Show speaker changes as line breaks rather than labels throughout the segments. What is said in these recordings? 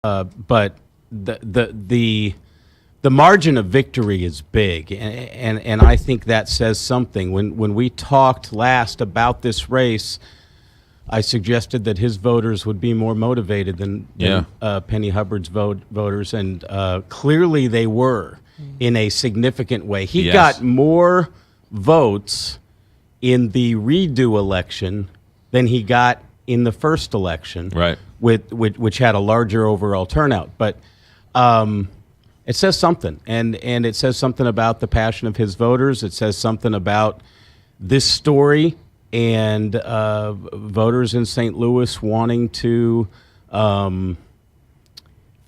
But the margin of victory is big, and I think that says something. When we talked last about this race, I suggested that his voters would be more motivated than Penny Hubbard's voters, and clearly they were in a significant way. He got more votes in the redo election than he got in the first election,
right?
Which had a larger overall turnout, but. It says something, and it says something about the passion of his voters. It says something about this story and voters in St. Louis wanting to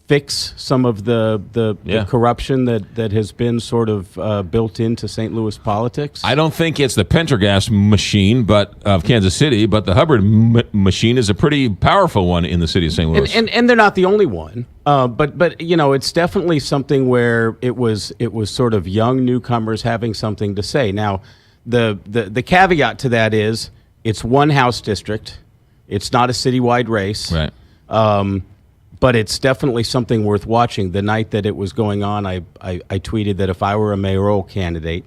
fix some of the corruption that has been sort of built into St. Louis politics.
I don't think it's the Pendergast machine of Kansas City, but the Hubbard machine is a pretty powerful one in the city of St. Louis.
And they're not the only one. But you know, it's definitely something where it was sort of young newcomers having something to say. Now, the caveat to that is it's one House district. It's not a citywide race.
Right.
But it's definitely something worth watching. The night that it was going on, I tweeted that if I were a mayoral candidate,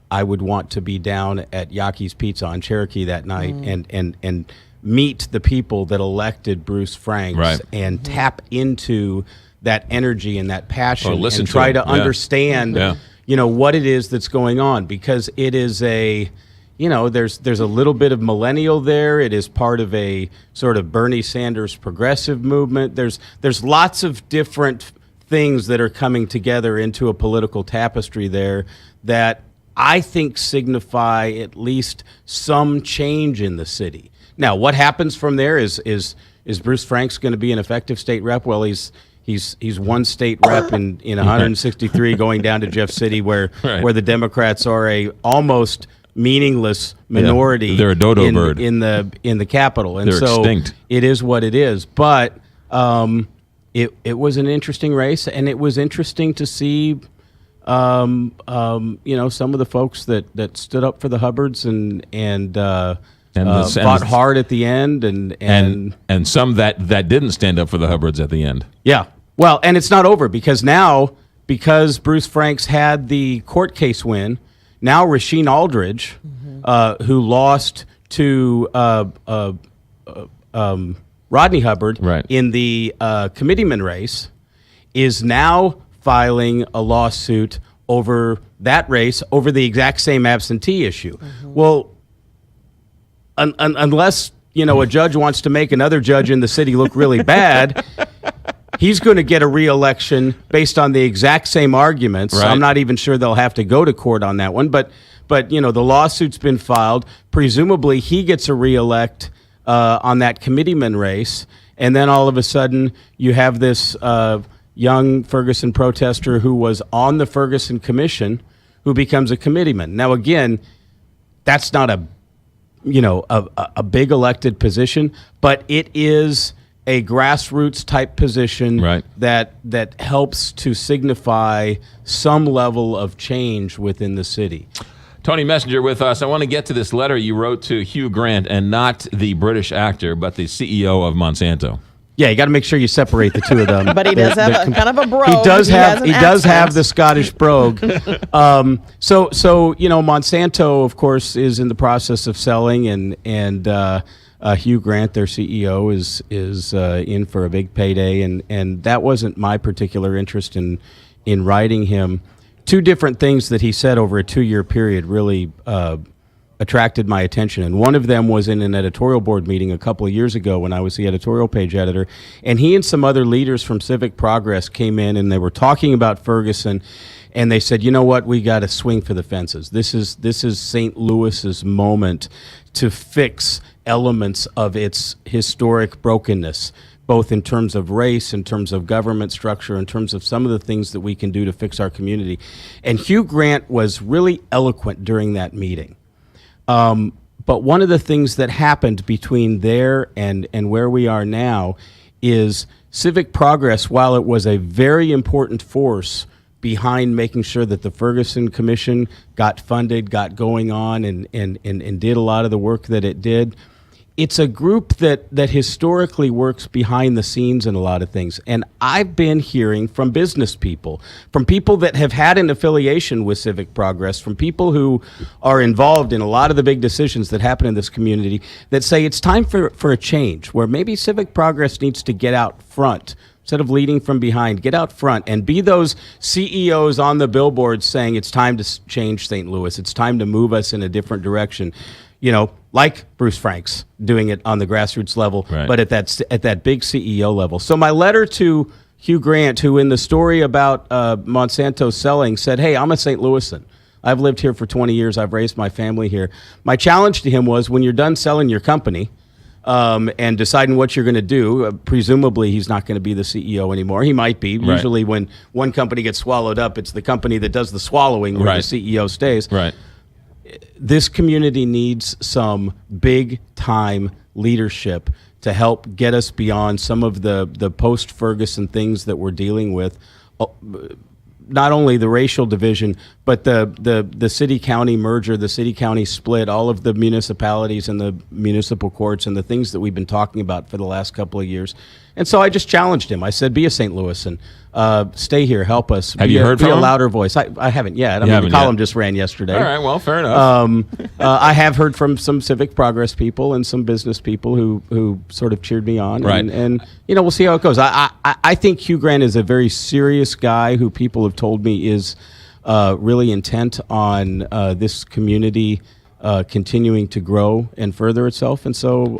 I would want to be down at Yaki's Pizza on Cherokee that night and meet the people that elected Bruce Franks and tap into that energy and that passion and try to understand, you know, what it is that's going on, because it is there's a little bit of millennial there. It is part of a sort of Bernie Sanders progressive movement. There's lots of different things that are coming together into a political tapestry there that I think signify at least some change in the city. Now, what happens from there is Bruce Franks going to be an effective state rep? Well, he's one state rep in 163 going down to Jeff City where the Democrats are a almost meaningless minority.
They're a dodo bird
in the Capitol, and
they're
so
extinct.
It is what it is. But it was an interesting race, and it was interesting to see some of the folks that stood up for the Hubbards and fought hard at the end,
and some that didn't stand up for the Hubbards at the end.
Yeah, well, and it's not over because Bruce Franks had the court case win. Now Rasheen Aldridge, who lost to Rodney Hubbard in the committeeman race, is now filing a lawsuit over that race over the exact same absentee issue. Well, unless a judge wants to make another judge in the city look really bad, he's going to get a re-election based on the exact same arguments. I'm not even sure they'll have to go to court on that one, but the lawsuit's been filed. Presumably he gets a re-elect on that committeeman race, and then all of a sudden you have this young Ferguson protester who was on the Ferguson Commission who becomes a committeeman. Now again, that's not a big elected position, but it is a grassroots type position that helps to signify some level of change within the city.
Tony Messenger with us. I want to get to this letter you wrote to Hugh Grant, and not the British actor, but the CEO of Monsanto.
Yeah, you got to make sure you separate the two of them.
But he does have kind of a brogue.
He does have the Scottish brogue. So Monsanto, of course, is in the process of selling, and Hugh Grant, their CEO, is in for a big payday, and that wasn't my particular interest in writing him. Two different things that he said over a 2-year period really attracted my attention, and one of them was in an editorial board meeting a couple of years ago when I was the editorial page editor, and he and some other leaders from Civic Progress came in and they were talking about Ferguson, and they said, you know what, we got to swing for the fences. This is St. Louis's moment to fix elements of its historic brokenness, both in terms of race, in terms of government structure, in terms of some of the things that we can do to fix our community. And Hugh Grant was really eloquent during that meeting. But one of the things that happened between there and where we are now is Civic Progress, while it was a very important force behind making sure that the Ferguson Commission got funded, got going on, and did a lot of the work that it did, it's a group that historically works behind the scenes in a lot of things. And I've been hearing from business people, from people that have had an affiliation with Civic Progress, from people who are involved in a lot of the big decisions that happen in this community, that say it's time for a change, where maybe Civic Progress needs to get out front. Instead of leading from behind, get out front and be those CEOs on the billboards saying it's time to change St. Louis. It's time to move us in a different direction. You know, like Bruce Franks doing it on the grassroots level,
right,
but at that big CEO level. So my letter to Hugh Grant, who in the story about Monsanto selling said, hey, I'm a St. Louisan. I've lived here for 20 years. I've raised my family here. My challenge to him was, when you're done selling your company and deciding what you're going to do, presumably he's not going to be the CEO anymore. He might be.
Right.
Usually when one company gets swallowed up, it's the company that does the swallowing where
right,
the CEO stays.
Right.
This community needs some big-time leadership to help get us beyond some of the post-Ferguson things that we're dealing with. Not only the racial division, but the city-county merger, the city-county split, all of the municipalities and the municipal courts and the things that we've been talking about for the last couple of years. And so I just challenged him. I said, be a St. Louisan. Stay here. Help us.
Have you heard
be
from
a
him?
louder voice. I haven't yet. I mean, the column just ran yesterday.
All right, well, fair enough.
I have heard from some Civic Progress people and some business people who sort of cheered me on.
Right.
And you know, we'll see how it goes. I think Hugh Grant is a very serious guy who people have told me is really intent on this community continuing to grow and further itself. And so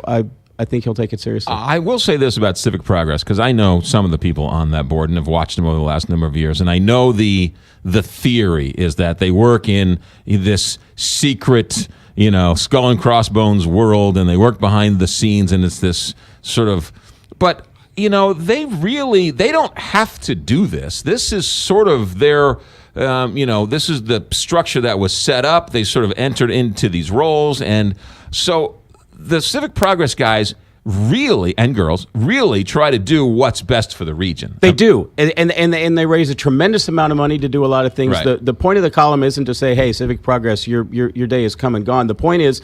I think he'll take it seriously.
I will say this about Civic Progress, because I know some of the people on that board and have watched them over the last number of years, and I know the theory is that they work in this secret, you know, skull and crossbones world, and they work behind the scenes, and it's this sort of, but you know, they don't have to do this. This is sort of their, you know, this is the structure that was set up. They sort of entered into these roles, and so the Civic Progress guys really, and girls, really try to do what's best for the region.
They do, and they raise a tremendous amount of money to do a lot of things.
Right.
The point of the column isn't to say, hey, Civic Progress, your day is come and gone. The point is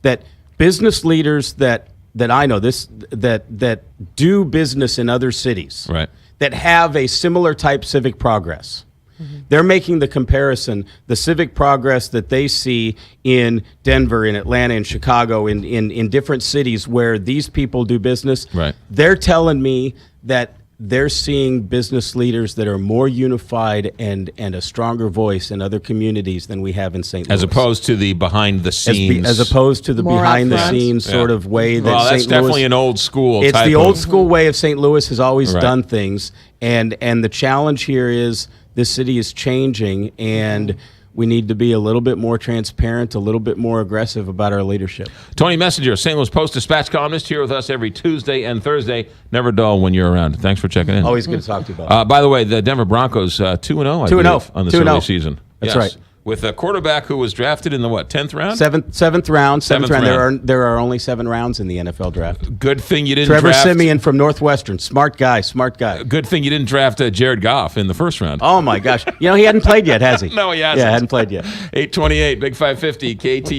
that business leaders that I know that do business in other cities,
Right,
that have a similar type Civic Progress. They're making the comparison, the Civic Progress that they see in Denver, in Atlanta, in Chicago, in different cities where these people do business.
Right.
They're telling me that they're seeing business leaders that are more unified and a stronger voice in other communities than we have in St. Louis.
as opposed to the behind the scenes.
As opposed to the
More
behind the
upfront.
scenes sort of way that
well, that's
St.
definitely
Louis,
an old school.
it's
type
the
of-
old school way of St. Louis has always
Right.
done things, and the challenge here is this city is changing, and we need to be a little bit more transparent, a little bit more aggressive about our leadership.
Tony Messenger, St. Louis Post-Dispatch columnist, here with us every Tuesday and Thursday. Never dull when you're around. Thanks for checking in.
Always good to talk to you about.
By the way, the Denver Broncos 2-0, I
2-0.
believe, on this
2-0.
early season.
That's
Yes.
right.
With a quarterback who was drafted in the, 10th round?
Seventh round.
Seventh
There are only 7 rounds in the NFL draft.
Good thing you didn't
Trevor
draft...
Siemian from Northwestern. Smart guy.
Good thing you didn't draft Jared Goff in the first round.
Oh, my gosh. You know, he hadn't played yet, has he?
No, he hasn't.
Yeah, hadn't played yet.
828, Big 550, KT.